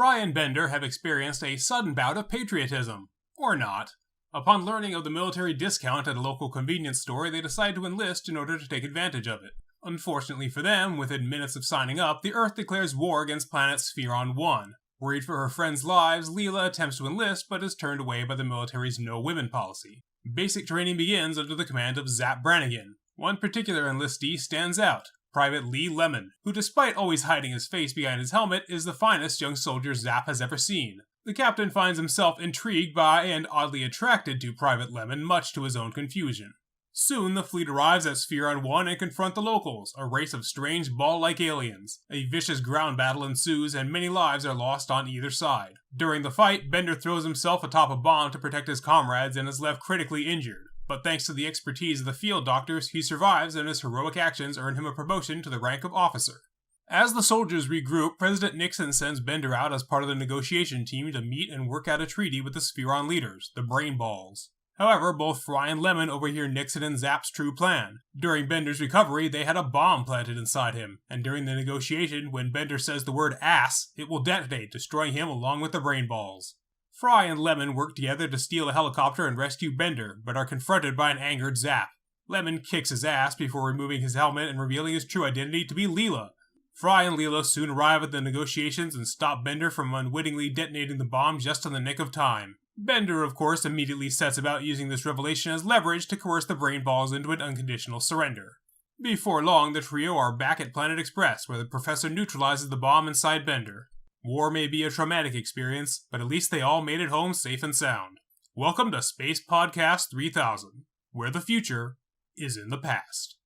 Fry and Bender have experienced a sudden bout of patriotism. Or not. Upon learning of the military discount at a local convenience store, they decide to enlist in order to take advantage of it. Unfortunately for them, within minutes of signing up, the Earth declares war against planet Spheron-1. Worried for her friends' lives, Leela attempts to enlist, but is turned away by the military's no-women policy. Basic training begins under the command of Zapp Brannigan. One particular enlistee stands out, Private Lee Lemon, who despite always hiding his face behind his helmet, is the finest young soldier Zapp has ever seen. The captain finds himself intrigued by and oddly attracted to Private Lemon, much to his own confusion. Soon, the fleet arrives at Spheron-1 and confront the locals, a race of strange ball-like aliens. A vicious ground battle ensues, and many lives are lost on either side. During the fight, Bender throws himself atop a bomb to protect his comrades and is left critically injured. But thanks to the expertise of the field doctors, he survives and his heroic actions earn him a promotion to the rank of officer. As the soldiers regroup, President Nixon sends Bender out as part of the negotiation team to meet and work out a treaty with the Spheron leaders, the Brain Balls. However, both Fry and Lemon overhear Nixon and Zapp's true plan. During Bender's recovery, they had a bomb planted inside him, and during the negotiation, when Bender says the word ass, it will detonate, destroying him along with the Brain Balls. Fry and Lemon work together to steal a helicopter and rescue Bender, but are confronted by an angered Zapp. Lemon kicks his ass before removing his helmet and revealing his true identity to be Leela. Fry and Leela soon arrive at the negotiations and stop Bender from unwittingly detonating the bomb just in the nick of time. Bender, of course, immediately sets about using this revelation as leverage to coerce the Brain Balls into an unconditional surrender. Before long, the trio are back at Planet Express, where the professor neutralizes the bomb inside Bender. War may be a traumatic experience, but at least they all made it home safe and sound. Welcome to Space Podcast 3000, where the future is in the past.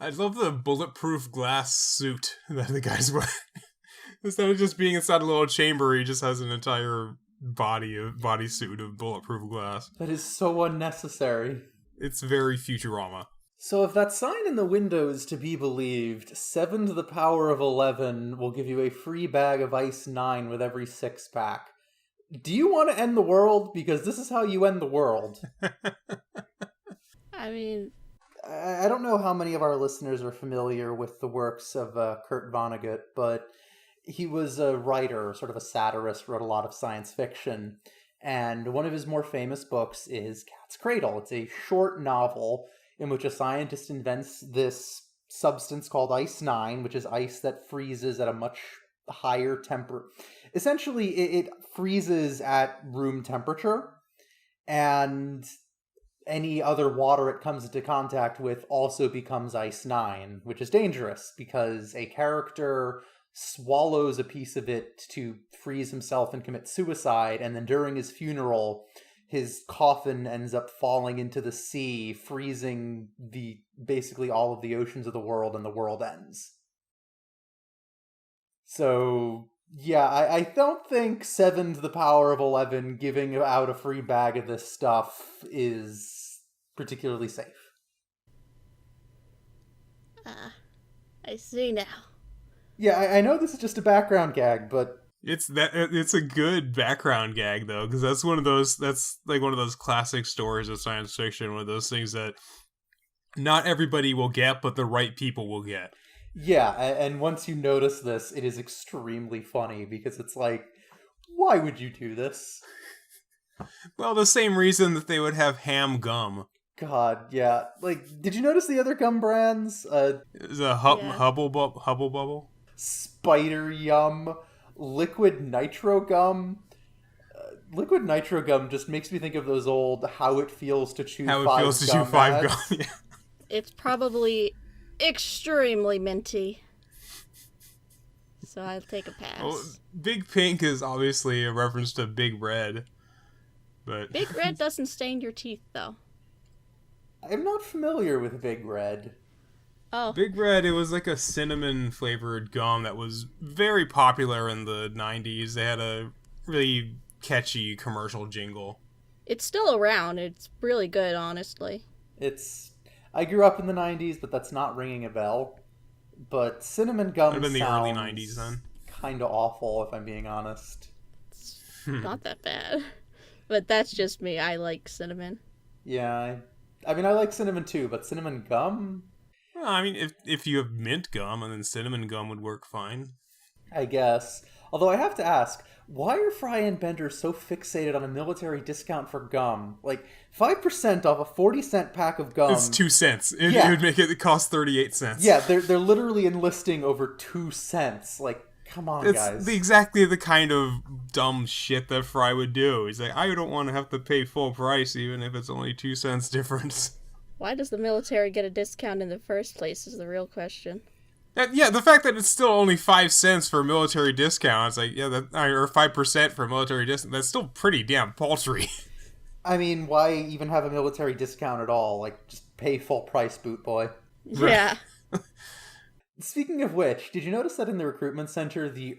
I love the bulletproof glass suit that the guy's wearing. Instead of just being inside a little chamber, he just has an entire bodysuit of bulletproof glass. That is so unnecessary. It's very Futurama. So if that sign in the window is to be believed, 7 to the power of 11 will give you a free bag of Ice 9 with every 6-pack. Do you want to end the world? Because this is how you end the world. I mean, I don't know how many of our listeners are familiar with the works of Kurt Vonnegut, but he was a writer, sort of a satirist, wrote a lot of science fiction, and one of his more famous books is Cat's Cradle. It's a short novel in which a scientist invents this substance called Ice 9, which is ice that freezes at a much higher temperature. Essentially, it freezes at room temperature, and any other water it comes into contact with also becomes Ice 9, which is dangerous because a character swallows a piece of it to freeze himself and commit suicide, and then during his funeral, his coffin ends up falling into the sea, freezing basically all of the oceans of the world, and the world ends. So, yeah, I don't think 7 to the power of 11 giving out a free bag of this stuff is particularly safe. I see now. Yeah, I know this is just a background gag, but It's a good background gag though, because that's one of those classic stories of science fiction, one of those things that not everybody will get, but the right people will get. yeah, and once you notice this, it is extremely funny because it's like, why would you do this? Well, the same reason that they would have ham gum. God, yeah. Like, did you notice the other gum brands? Is a Hubble Bubble? Spider Yum, Liquid Nitro Gum. Liquid Nitro Gum just makes me think of those old How It Feels to Chew 5 gum. Yeah. It's probably extremely minty. So I'll take a pass. Well, Big Pink is obviously a reference to Big Red. But Big Red doesn't stain your teeth, though. I'm not familiar with Big Red. Oh. Big Red, it was like a cinnamon-flavored gum that was very popular in the 90s. They had a really catchy commercial jingle. It's still around. It's really good, honestly. I grew up in the 90s, but that's not ringing a bell. But cinnamon gum Would have been sounds the early 90s then. kind of awful, if I'm being honest. It's not that bad. But that's just me. I like cinnamon. Yeah, I mean, I like cinnamon too, but cinnamon gum? Well, I mean, if you have mint gum, and then cinnamon gum would work fine. I guess. Although I have to ask, why are Fry and Bender so fixated on a military discount for gum? Like, 5% off a 40-cent pack of gum. It's 2 cents. It Yeah. would make it cost 38 cents. Yeah, they're literally enlisting over 2 cents. Like, come on, It's guys. exactly the kind of dumb shit that Fry would do. He's like, I don't want to have to pay full price, even if it's only 2 cents difference. Why does the military get a discount in the first place is the real question. Yeah, the fact that it's still only 5 cents for a military discount, it's like, yeah, or 5% for a military discount, that's still pretty damn paltry. I mean, why even have a military discount at all? Like, just pay full price, boot boy. Yeah. Speaking of which, did you notice that in the recruitment center, the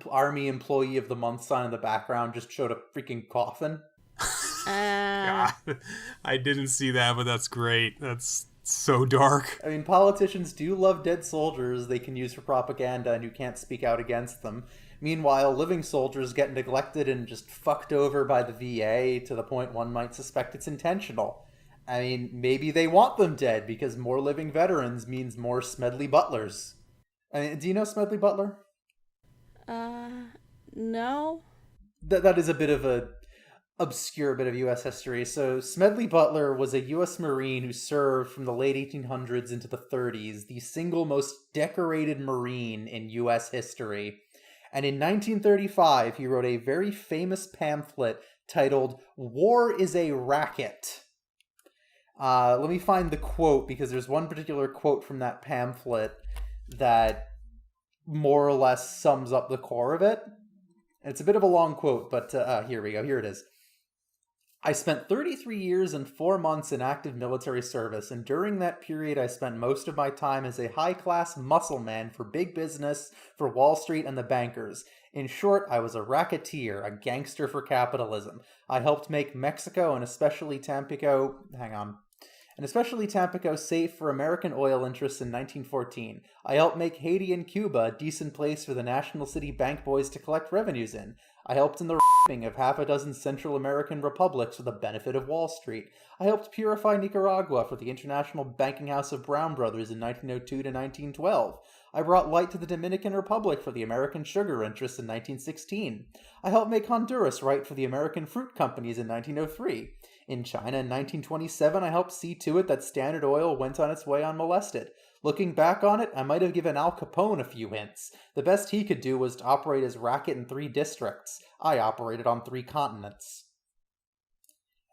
Army Employee of the Month sign in the background just showed a freaking coffin? God, I didn't see that, but that's great. That's so dark. I mean, politicians do love dead soldiers they can use for propaganda and who can't speak out against them. Meanwhile, living soldiers get neglected and just fucked over by the VA to the point one might suspect it's intentional. I mean, maybe they want them dead because more living veterans means more Smedley Butlers. I mean, do you know Smedley Butler? No. That is a bit of a obscure bit of U.S. history. So Smedley Butler was a U.S. Marine who served from the late 1800s into the 30s, the single most decorated Marine in U.S. history. And in 1935, he wrote a very famous pamphlet titled "War is a Racket." Let me find the quote, because there's one particular quote from that pamphlet that more or less sums up the core of it. And it's a bit of a long quote, but here we go. Here it is. I spent 33 years and 4 months in active military service, and during that period I spent most of my time as a high-class muscle man for big business, for Wall Street and the bankers. In short, I was a racketeer, a gangster for capitalism. I helped make Mexico and especially Tampico safe for American oil interests in 1914. I helped make Haiti and Cuba a decent place for the National City Bank boys to collect revenues in. I helped in the raping of half a dozen Central American republics for the benefit of Wall Street. I helped purify Nicaragua for the International Banking House of Brown Brothers in 1902 to 1912. I brought light to the Dominican Republic for the American sugar interests in 1916. I helped make Honduras right for the American fruit companies in 1903. In China in 1927, I helped see to it that Standard Oil went on its way unmolested. Looking back on it, I might have given Al Capone a few hints. The best he could do was to operate his racket in 3 districts. I operated on 3 continents.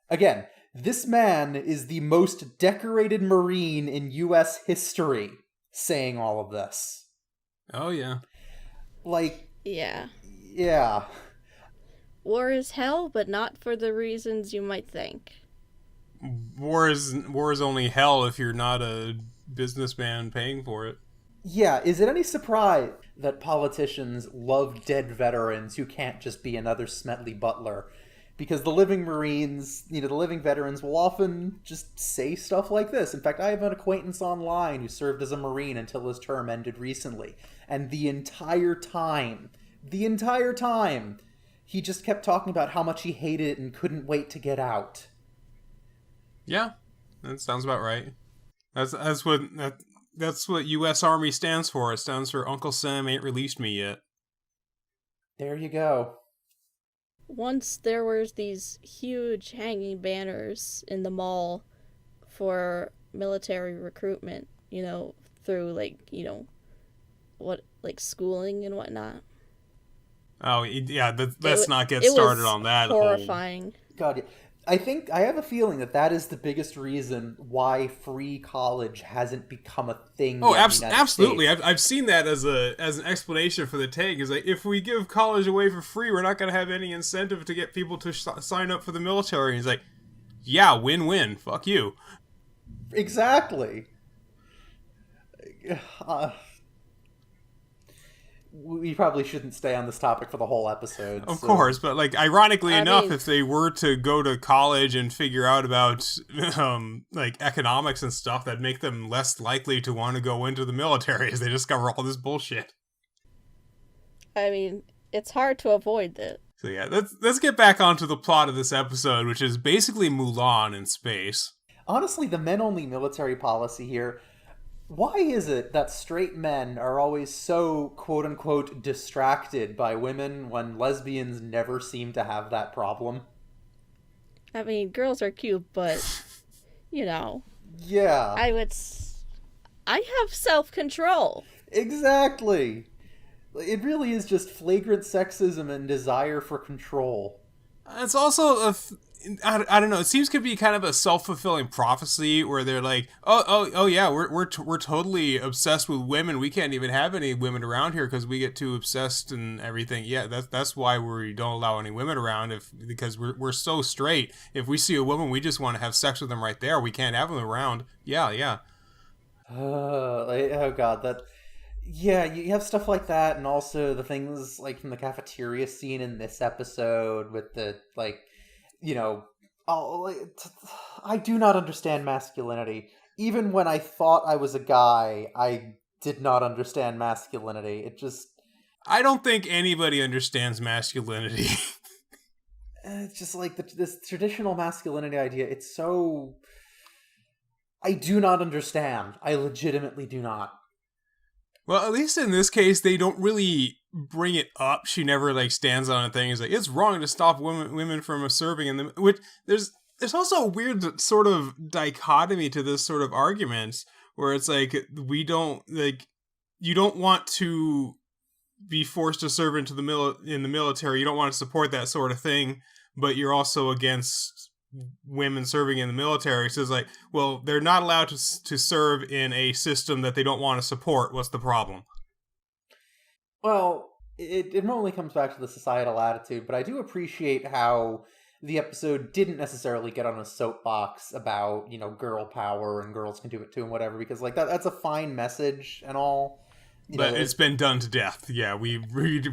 Again, this man is the most decorated Marine in U.S. history saying all of this. Oh, yeah. Like, Yeah. yeah. War is hell, but not for the reasons you might think. War is only hell if you're not a businessman paying for it. Yeah, is it any surprise that politicians love dead veterans who can't just be another Smedley Butler? Because the living Marines, the living veterans will often just say stuff like this. In fact, I have an acquaintance online who served as a Marine until his term ended recently. And the entire time, he just kept talking about how much he hated it and couldn't wait to get out. Yeah, that sounds about right. That's what U.S. Army stands for. It stands for Uncle Sam ain't released me yet. There you go. Once there was these huge hanging banners in the mall for military recruitment, through schooling and whatnot. Oh, yeah, let's not get started on that. Horrifying. God, yeah. I have a feeling that is the biggest reason why free college hasn't become a thing. Oh, absolutely! I've seen that as an explanation for the take. Is like, if we give college away for free, we're not going to have any incentive to get people to sign up for the military. And he's like, yeah, win-win. Fuck you. Exactly. We probably shouldn't stay on this topic for the whole episode. Of course, but ironically enough, if they were to go to college and figure out about economics and stuff, that'd make them less likely to want to go into the military as they discover all this bullshit. I mean, it's hard to avoid that. So yeah, let's get back onto the plot of this episode, which is basically Mulan in space. Honestly, the men-only military policy here, why is it that straight men are always so quote-unquote distracted by women when lesbians never seem to have that problem? I mean, girls are cute, but, you know, Yeah. I have self-control. Exactly. It really is just flagrant sexism and desire for control. It's also I don't know. It seems to be kind of a self-fulfilling prophecy where they're like, oh yeah, we're totally obsessed with women. We can't even have any women around here because we get too obsessed and everything. Yeah, that's why we don't allow any women around because we're so straight. If we see a woman, we just want to have sex with them right there. We can't have them around. Yeah. Oh god, that. Yeah, you have stuff like that, and also the things like from the cafeteria scene in this episode with the I do not understand masculinity. Even when I thought I was a guy, I did not understand masculinity. It just I don't think anybody understands masculinity. it's just like this traditional masculinity idea. It's so I do not understand. I legitimately do not. Well, at least in this case, they don't really bring it up. She never stands on a thing. It's like it's wrong to stop women from serving in the. Which there's also a weird sort of dichotomy to this sort of argument where it's like we don't you don't want to be forced to serve in the military. You don't want to support that sort of thing, but you're also against women serving in the military. So it's like, well, they're not allowed to serve in a system that they don't want to support. What's the problem? Well, it only comes back to the societal attitude, but I do appreciate how the episode didn't necessarily get on a soapbox about, girl power and girls can do it too and whatever, because that's a fine message and all. But it's been done to death. Yeah, we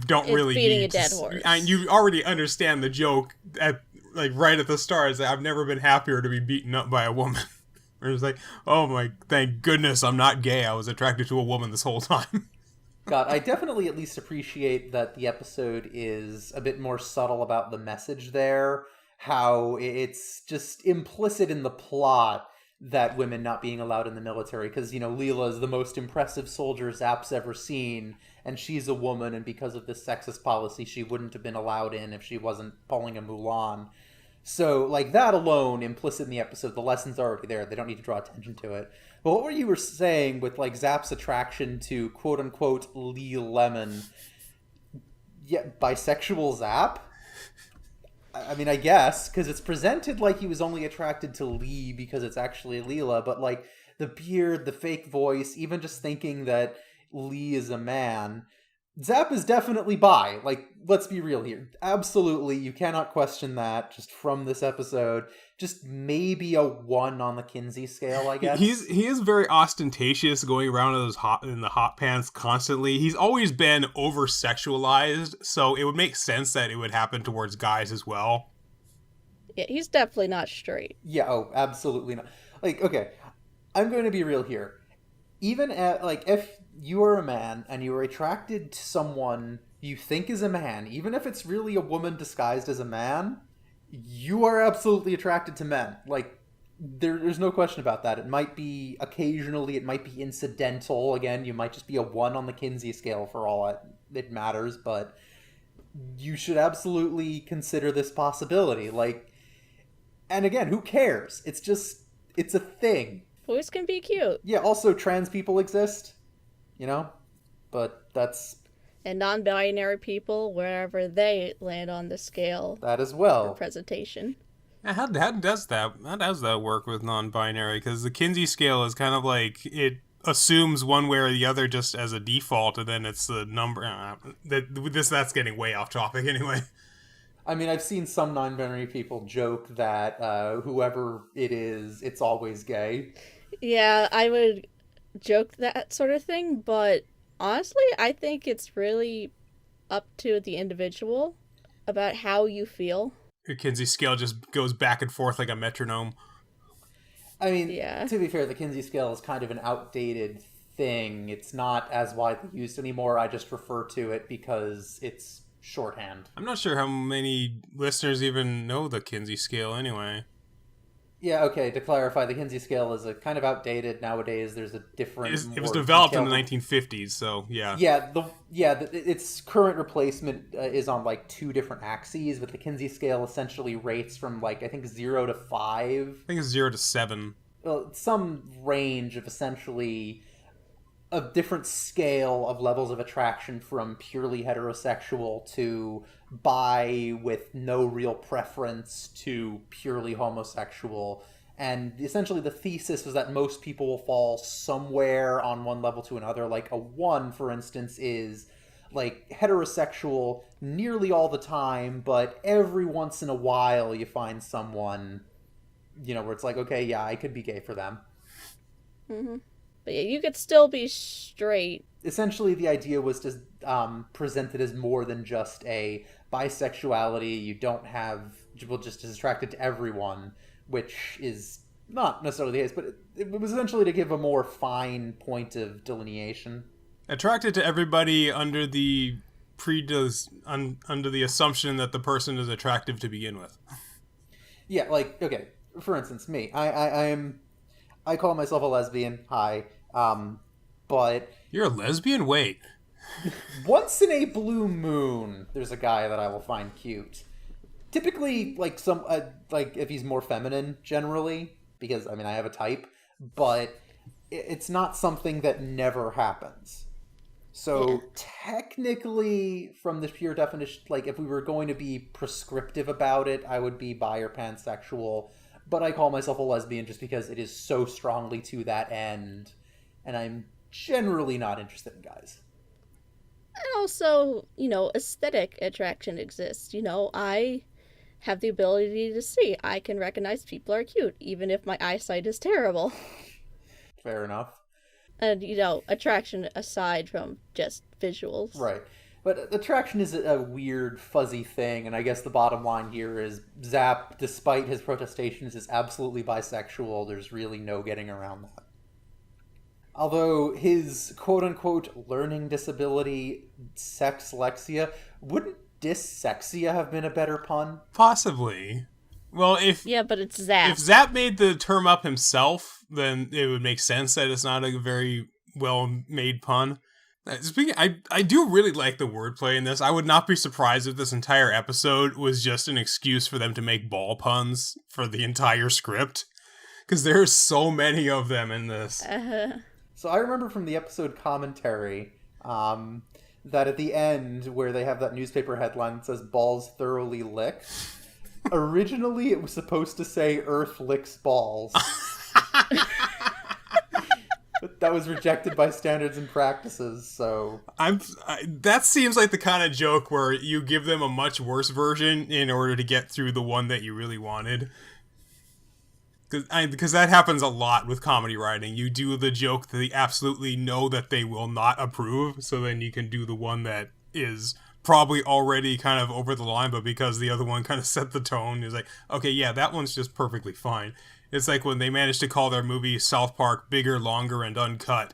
don't really beating need a dead horse. And you already understand the joke right at the start. Is that I've never been happier to be beaten up by a woman. Where it's like, oh my, thank goodness I'm not gay. I was attracted to a woman this whole time. God, I definitely at least appreciate that the episode is a bit more subtle about the message there. How it's just implicit in the plot that women not being allowed in the military. Because, Leela is the most impressive soldier Zapp's ever seen. And she's a woman, and because of this sexist policy, she wouldn't have been allowed in if she wasn't pulling a Mulan. So, that alone, implicit in the episode, the lesson's already there. They don't need to draw attention to it. But what were you saying with, Zapp's attraction to, quote-unquote, Lee Lemon? Yeah, bisexual Zapp? I mean, I guess, because it's presented like he was only attracted to Lee because it's actually Leela, but, the beard, the fake voice, even just thinking that Lee is a man. Zapp is definitely bi. Let's be real here. Absolutely, you cannot question that just from this episode. Just maybe a 1 on the Kinsey scale, I guess. He is very ostentatious, going around in the hot pants constantly. He's always been over-sexualized, so it would make sense that it would happen towards guys as well. Yeah, he's definitely not straight. Yeah, absolutely not. Okay, I'm going to be real here. Even at, if you are a man and you are attracted to someone you think is a man, even if it's really a woman disguised as a man, you are absolutely attracted to men. There's no question about that. It might be occasionally, it might be incidental. Again, you might just be a 1 on the Kinsey scale for all it matters, but you should absolutely consider this possibility. And again, who cares? It's a thing. Boys can be cute. Yeah, also trans people exist, but that's... And non-binary people, wherever they land on the scale. That as well. For presentation. How does that work with non-binary? Because the Kinsey scale is kind of it assumes one way or the other just as a default, and then it's the number. That's getting way off topic anyway. I mean, I've seen some non-binary people joke that whoever it is, it's always gay. Yeah, I would joke that sort of thing, but honestly, I think it's really up to the individual about how you feel. The Kinsey scale just goes back and forth like a metronome. I mean, To be fair, the Kinsey scale is kind of an outdated thing. It's not as widely used anymore. I just refer to it because it's shorthand. I'm not sure how many listeners even know the Kinsey scale anyway. Yeah, okay, to clarify, the Kinsey scale is a kind of outdated nowadays. There's a different... It was developed in the 1950s, so yeah. Its current replacement is on, like, 2 different axes, but the Kinsey scale essentially rates from, like, I think 0 to 5. I think it's 0 to 7. Well, some range of essentially a different scale of levels of attraction from purely heterosexual to bi with no real preference to purely homosexual. And essentially the thesis was that most people will fall somewhere on one level to another. Like a 1, for instance, is like heterosexual nearly all the time, but every once in a while you find someone, where it's like, okay, yeah, I could be gay for them. Mm-hmm. But yeah, you could still be straight. Essentially, the idea was to present it as more than just a bisexuality. You don't have, well, just as attracted to everyone, which is not necessarily the case, but it was essentially to give a more fine point of delineation. Attracted to everybody under the under the assumption that the person is attractive to begin with. Yeah, like, okay, for instance, me. I call myself a lesbian. Hi. But... You're a lesbian? Wait. Once in a blue moon, there's a guy that I will find cute. Typically, like, if he's more feminine, generally, because, I have a type, but it's not something that never happens. So, technically, from the pure definition, like, if we were going to be prescriptive about it, I would be bi or pansexual, but I call myself a lesbian just because it is so strongly to that end, and I'm generally not interested in guys. And also, aesthetic attraction exists. I have the ability to see. I can recognize people are cute, even if my eyesight is terrible. Fair enough. And, attraction aside from just visuals. Right. But attraction is a weird, fuzzy thing, and I guess the bottom line here is Zapp, despite his protestations, is absolutely bisexual. There's really no getting around that. Although his quote-unquote learning disability, sexlexia, wouldn't dyssexia have been a better pun? Possibly. Well, Yeah, but it's Zapp. If Zapp made the term up himself, then it would make sense that it's not a very well-made pun. Speaking, I do really like the wordplay in this. I would not be surprised if this entire episode was just an excuse for them to make ball puns for the entire script. Because there's so many of them in this. So I remember from the episode commentary that at the end, where they have that newspaper headline that says, "Balls thoroughly licked," originally it was supposed to say, "Earth licks balls." But that was rejected by standards and practices, so... That seems like the kind of joke where you give them a much worse version in order to get through the one that you really wanted. Because that happens a lot with comedy writing. You do the joke that they absolutely know that they will not approve, so then you can do the one that is probably already kind of over the line, but because the other one kind of set the tone, it's like, okay, yeah, that one's just perfectly fine. It's like when they managed to call their movie South Park Bigger, Longer, and Uncut.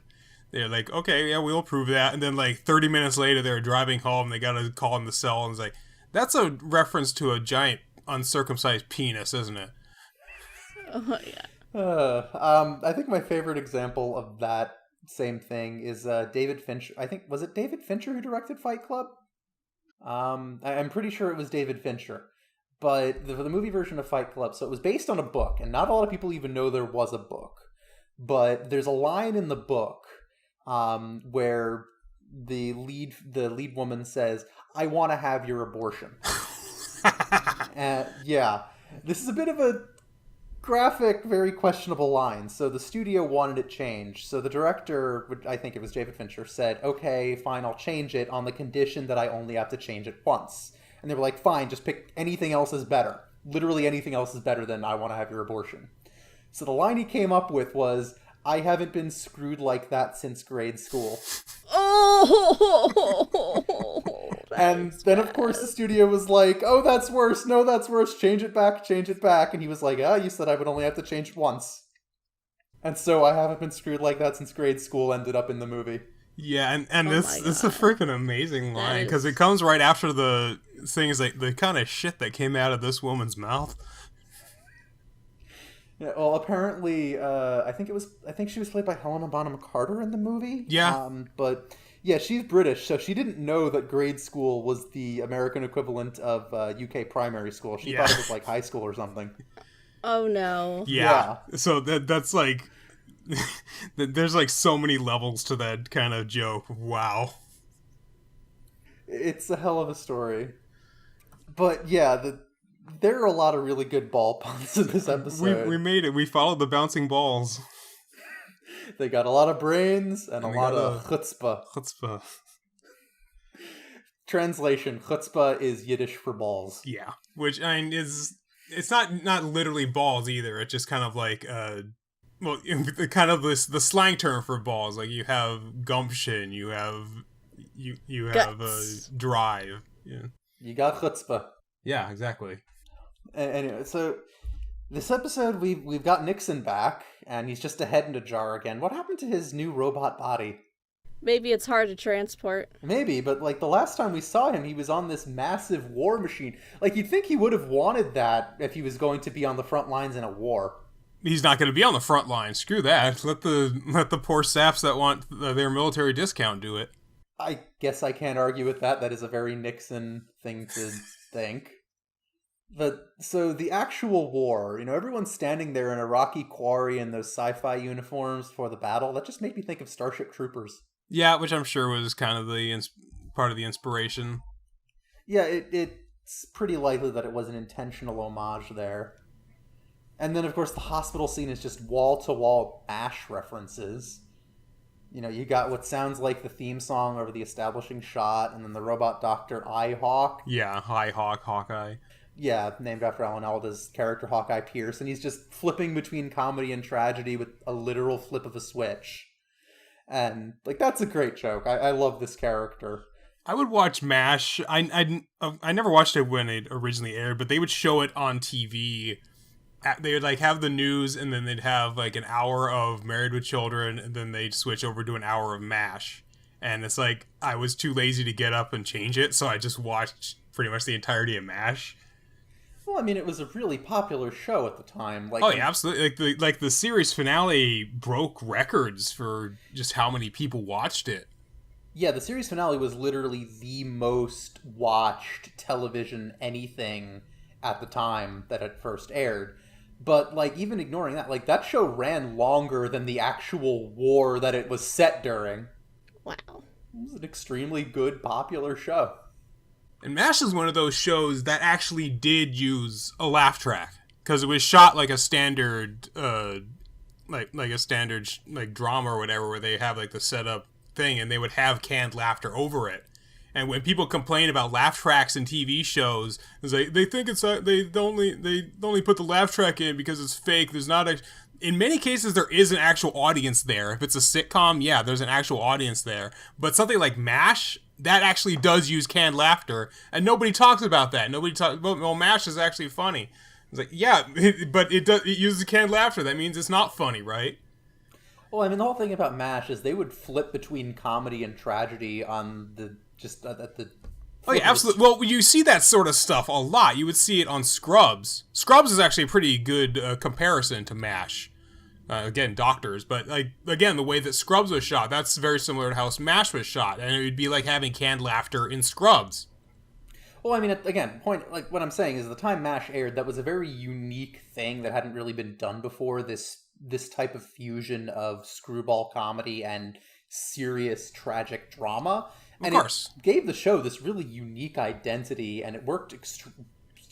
They're like, okay, yeah, we'll approve that. And then like 30 minutes later, they're driving home, they got to call in the cell, and it's like, that's a reference to a giant uncircumcised penis, isn't it? Oh, yeah. I think my favorite example of that same thing is David Fincher. I think, was it David Fincher who directed Fight Club? I'm pretty sure it was David Fincher. But the movie version of Fight Club, so it was based on a book, and not a lot of people even know there was a book. But there's a line in the book where the lead woman says, "I want to have your abortion." Yeah, this is a bit of a graphic, very questionable line. So the studio wanted it changed. So the director, I think it was David Fincher, said, "Okay, fine, I'll change it on the condition that I only have to change it once." And they were like, "Fine, just pick anything else is better. Literally anything else is better than I want to have your abortion." So the line he came up with was, "I haven't been screwed like that since grade school." Oh! And then, of course, the studio was like, "Oh, that's worse. No, that's worse. Change it back, change it back." And he was like, "Oh, you said I would only have to change it once." And so I haven't been screwed like that since grade school ended up in the movie. Yeah, and Oh it's my a God. freaking amazing line, because it is- comes right after the things like the kind of shit that came out of this woman's mouth. Yeah, well, apparently, I think she was played by Helena Bonham Carter in the movie. Yeah. But yeah, she's British, so she didn't know that grade school was the American equivalent of UK primary school. She Yeah. thought it was like high school or something. Oh no. Yeah. So that's like, there's like so many levels to that kind of joke. Wow. It's a hell of a story. But yeah, there are a lot of really good ball puns in this episode. We made it. We followed the bouncing balls. They got a lot of brains and a they lot got of chutzpah. Chutzpah. Translation: chutzpah is Yiddish for balls. Yeah. Which, I mean, it's not literally balls either. It's just kind of like, well, kind of the slang term for balls. Like, you have gumption, you have drive. Yeah. You got chutzpah. Yeah, exactly. Anyway, so this episode we've got Nixon back, and he's just a head in a jar again. What happened to his new robot body? Maybe it's hard to transport. Maybe, but like the last time we saw him, he was on this massive war machine. Like you'd think he would have wanted that if he was going to be on the front lines in a war. He's not going to be on the front line. Screw that. Let the poor saps that want their military discount do it. I guess I can't argue with that. That is a very Nixon thing to think. But so the actual war, everyone's standing there in a rocky quarry in those sci-fi uniforms for the battle. That just made me think of Starship Troopers. Yeah, which I'm sure was kind of the part of the inspiration. Yeah, it's pretty likely that it was an intentional homage there. And then, of course, the hospital scene is just wall-to-wall MASH references. You got what sounds like the theme song over the establishing shot, and then the robot doctor Eyehawk. Yeah, Hawkeye. Yeah, named after Alan Alda's character Hawkeye Pierce, and he's just flipping between comedy and tragedy with a literal flip of a switch. And, that's a great joke. I love this character. I would watch MASH. I never watched it when it originally aired, but they would show it on TV. They would, have the news, and then they'd have, an hour of Married with Children, and then they'd switch over to an hour of MASH. And it's I was too lazy to get up and change it, so I just watched pretty much the entirety of MASH. Well, I mean, it was a really popular show at the time. Yeah, absolutely. The series finale broke records for just how many people watched it. Yeah, the series finale was literally the most watched television anything at the time that it first aired. But, even ignoring that, that show ran longer than the actual war that it was set during. Wow. It was an extremely good, popular show. And MASH is one of those shows that actually did use a laugh track, because it was shot like a standard, like a standard drama or whatever, where they have the setup thing, and they would have canned laughter over it. And when people complain about laugh tracks in TV shows, it's they think it's they only put the laugh track in because it's fake. There's not a. In many cases, there is an actual audience there. If it's a sitcom, yeah, there's an actual audience there. But something like MASH, that actually does use canned laughter, and nobody talks about that. Nobody talks. Well, MASH is actually funny. It's yeah, but it uses canned laughter. That means it's not funny, right? Well, I mean, the whole thing about MASH is they would flip between comedy and tragedy on at the. Oh yeah, absolutely. Well, you see that sort of stuff a lot. You would see it on Scrubs. Scrubs is actually a pretty good comparison to MASH. Again, doctors, but again, the way that Scrubs was shot, that's very similar to how MASH was shot, and it would be like having canned laughter in Scrubs. Well, I mean, again, what I'm saying is the time MASH aired, that was a very unique thing that hadn't really been done before. This type of fusion of screwball comedy and serious tragic drama, and of course, it gave the show this really unique identity, and it worked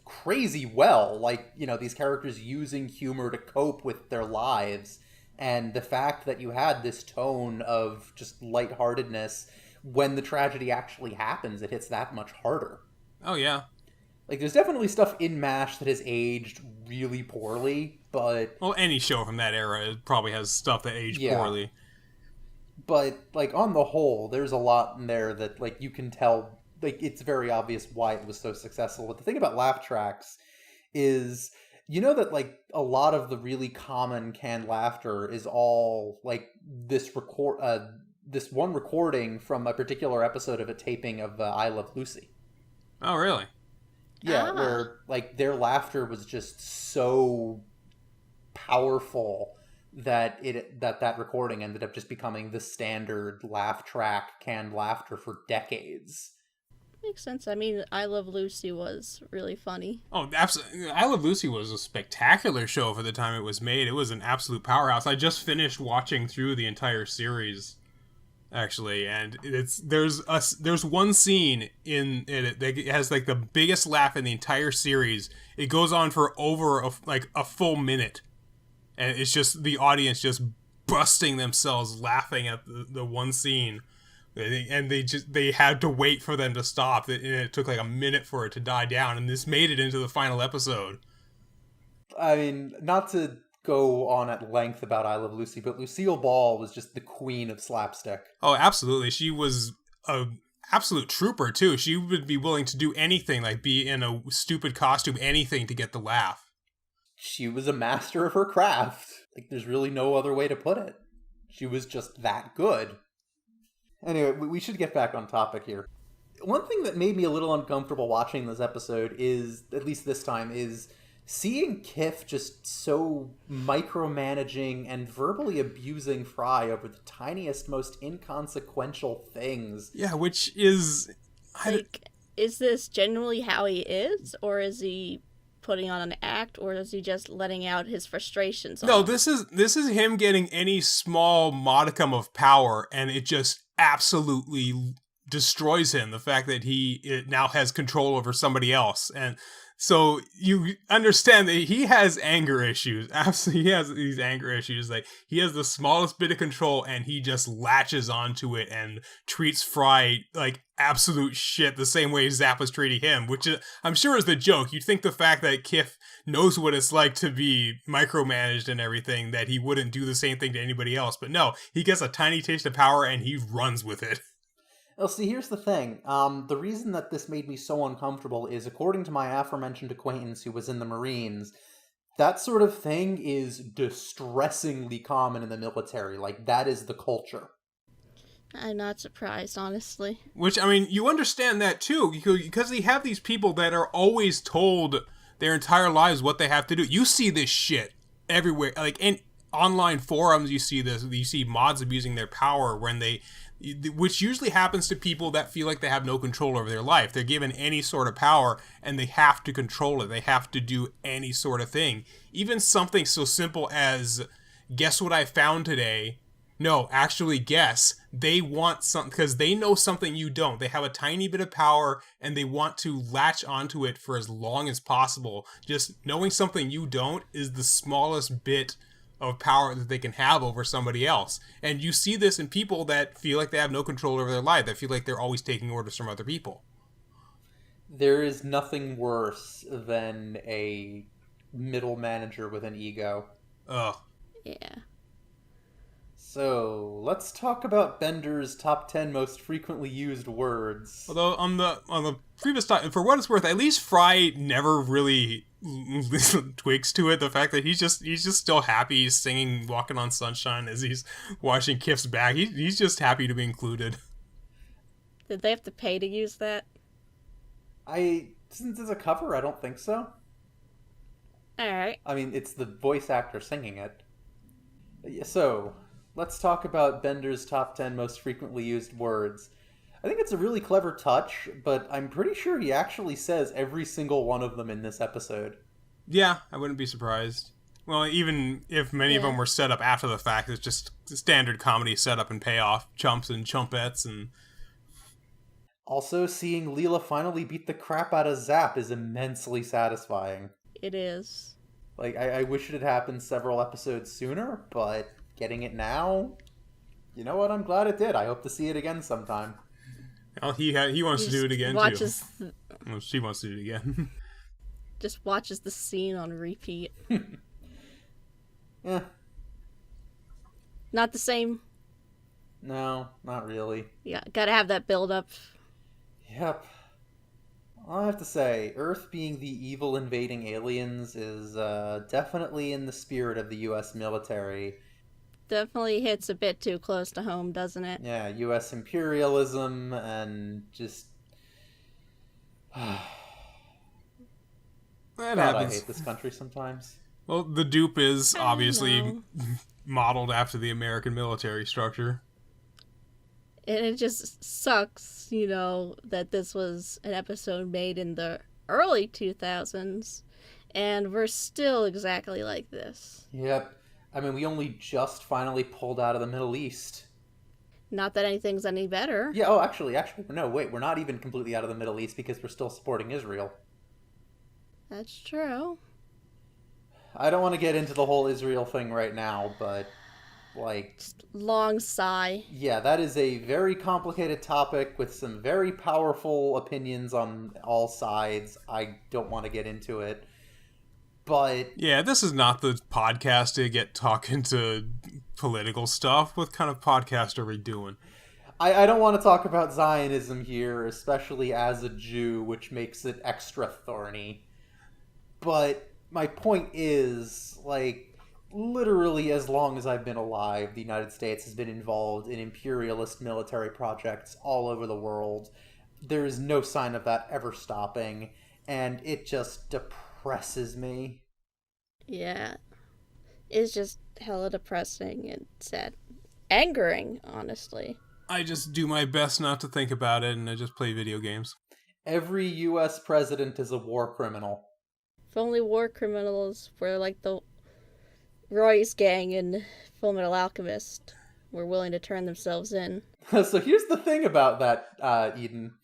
crazy well. These characters using humor to cope with their lives, and the fact that you had this tone of just lightheartedness when the tragedy actually happens, it hits that much harder. Oh yeah. There's definitely stuff in MASH that has aged really poorly, but... Well, any show from that era probably has stuff that aged poorly. But, on the whole, there's a lot in there that, you can tell, it's very obvious why it was so successful. But the thing about laugh tracks is, You know that, like, a lot of the really common canned laughter is all, like, this one recording from a particular episode of a taping of I Love Lucy. Oh, really? Yeah, where, like, their laughter was just so powerful that that recording ended up just becoming the standard laugh track canned laughter for decades. Makes sense. I mean, I Love Lucy was really funny. Oh, absolutely. I Love Lucy was a spectacular show for the time it was made. It was an absolute powerhouse. I just finished watching through the entire series, actually, and there's one scene in it that has like the biggest laugh in the entire series. It goes on for over a full minute, and it's just the audience just busting themselves laughing at the one scene. And they had to wait for them to stop. And it took like a minute for it to die down, and this made it into the final episode. I mean, not to go on at length about I Love Lucy, but Lucille Ball was just the queen of slapstick. Oh, absolutely. She was a absolute trooper too. She would be willing to do anything, like be in a stupid costume, anything to get the laugh. She was a master of her craft. Like, there's really no other way to put it. She was just that good. Anyway, we should get back on topic here. One thing that made me a little uncomfortable watching this episode is, at least this time, is seeing Kif just so micromanaging and verbally abusing Fry over the tiniest, most inconsequential things. Yeah, which is... Like, is this genuinely how he is? Or is he putting on an act? Or is he just letting out his frustrations on No, him? this is him getting any small modicum of power, and it just absolutely destroys him. The fact that he now has control over somebody else. And so you understand that he has anger issues. Absolutely, he has these anger issues. Like, he has the smallest bit of control, and he just latches onto it and treats Fry like absolute shit the same way Zapp was treating him, which I'm sure is the joke. You'd think the fact that Kif knows what it's like to be micromanaged and everything, that he wouldn't do the same thing to anybody else. But no, he gets a tiny taste of power and he runs with it. Well, see, here's the thing. The reason that this made me so uncomfortable is, according to my aforementioned acquaintance who was in the Marines, that sort of thing is distressingly common in the military. Like, that is the culture. I'm not surprised, honestly. Which, I mean, you understand that too, because they have these people that are always told their entire lives what they have to do. You see this shit everywhere. Like, in online forums, you see this. You see mods abusing their power which usually happens to people that feel like they have no control over their life. They're given any sort of power, and they have to control it. They have to do any sort of thing. Even something so simple as, guess what I found today? No, actually guess. They want something, because they know something you don't. They have a tiny bit of power, and they want to latch onto it for as long as possible. Just knowing something you don't is the smallest bit of power that they can have over somebody else. And you see this in people that feel like they have no control over their life, that feel like they're always taking orders from other people. There is nothing worse than a middle manager with an ego. Ugh. Yeah. So, let's talk about Bender's top 10 most frequently used words. Although on the previous time, for what it's worth, at least Fry never really twigs to it. The fact that he's just still happy. He's singing "Walking on Sunshine" as he's washing Kif's back. He's just happy to be included. Did they have to pay to use that? Since it's a cover, I don't think so. Alright. I mean, it's the voice actor singing it. So, let's talk about Bender's top 10 most frequently used words. I think it's a really clever touch, but I'm pretty sure he actually says every single one of them in this episode. Yeah, I wouldn't be surprised. Well, even if many of them were set up after the fact, it's just standard comedy setup and payoff, chumps and chumpettes. And also, seeing Leela finally beat the crap out of Zapp is immensely satisfying. It is. Like, I wish it had happened several episodes sooner, but getting it now, you know what, I'm glad it did. I hope to see it again sometime. Well, he wants to do it again, too. Well, she wants to do it again. Just watches the scene on repeat. Yeah. Not the same. No, not really. Yeah, gotta have that build up. Yep. I have to say, Earth being the evil invading aliens is definitely in the spirit of the U.S. military. Definitely hits a bit too close to home, doesn't it? Yeah, U.S. imperialism and just... That God, happens. I hate this country sometimes. Well, the dupe is I obviously know. modeled after the American military structure. And it just sucks, that this was an episode made in the early 2000s, and we're still exactly like this. Yep. I mean, we only just finally pulled out of the Middle East. Not that anything's any better. Yeah, oh, actually, no, wait, we're not even completely out of the Middle East because we're still supporting Israel. That's true. I don't want to get into the whole Israel thing right now, but, Just long sigh. yeah, that is a very complicated topic with some very powerful opinions on all sides. I don't want to get into it. But... Yeah, this is not the podcast to get talking to political stuff. What kind of podcast are we doing? I don't want to talk about Zionism here, especially as a Jew, which makes it extra thorny. But my point is, literally as long as I've been alive, the United States has been involved in imperialist military projects all over the world. There is no sign of that ever stopping, and it just depresses me. Yeah. It's just hella depressing and sad. Angering, honestly. I just do my best not to think about it, and I just play video games. Every U.S. president is a war criminal. If only war criminals were like the Roy's gang in Fullmetal Alchemist were willing to turn themselves in. So here's the thing about that, Eden.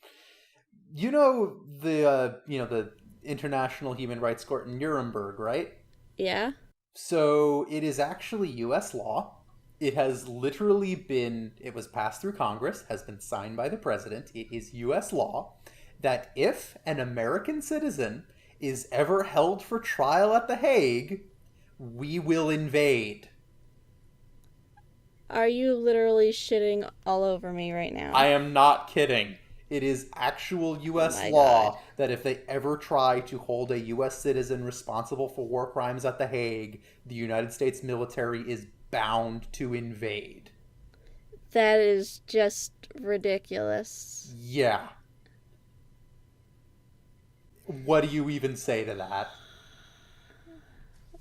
You know the International Human Rights Court in Nuremberg, right? Yeah? So it is actually U.S. law. It has literally been, it was passed through Congress, has been signed by the president. It is U.S. law that if an American citizen is ever held for trial at The Hague, we will invade. Are you literally shitting all over me right now? I am not kidding. It is actual U.S. Oh my law God. that if they ever try to hold a U.S. citizen responsible for war crimes at The Hague, the United States military is bound to invade. That is just ridiculous. Yeah. What do you even say to that?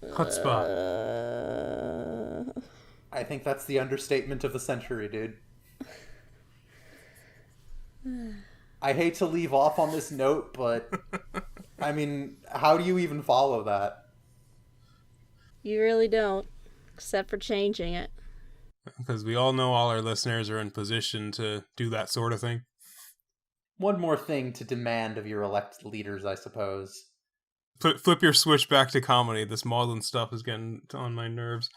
Chutzpah. I think that's the understatement of the century, dude. I hate to leave off on this note, but I mean, how do you even follow that? You really don't, except for changing it. Because we all know all our listeners are in position to do that sort of thing. One more thing to demand of your elected leaders, I suppose. Flip your switch back to comedy. This maudlin stuff is getting on my nerves.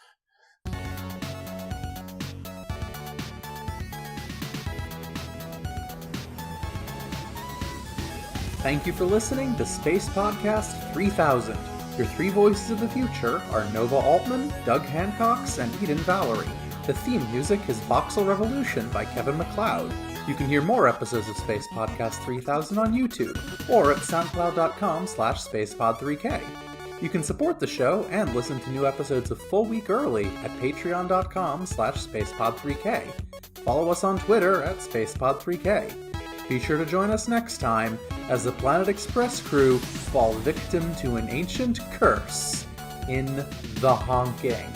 Thank you for listening to Space Podcast 3000. Your three voices of the future are Nova Altman, Doug Hancox, and Eden Valerie. The theme music is Voxel Revolution by Kevin MacLeod. You can hear more episodes of Space Podcast 3000 on YouTube, or at soundcloud.com/spacepod3k. You can support the show and listen to new episodes a full week early at patreon.com/spacepod3k. Follow us on Twitter at spacepod3k. Be sure to join us next time as the Planet Express crew fall victim to an ancient curse in the honking.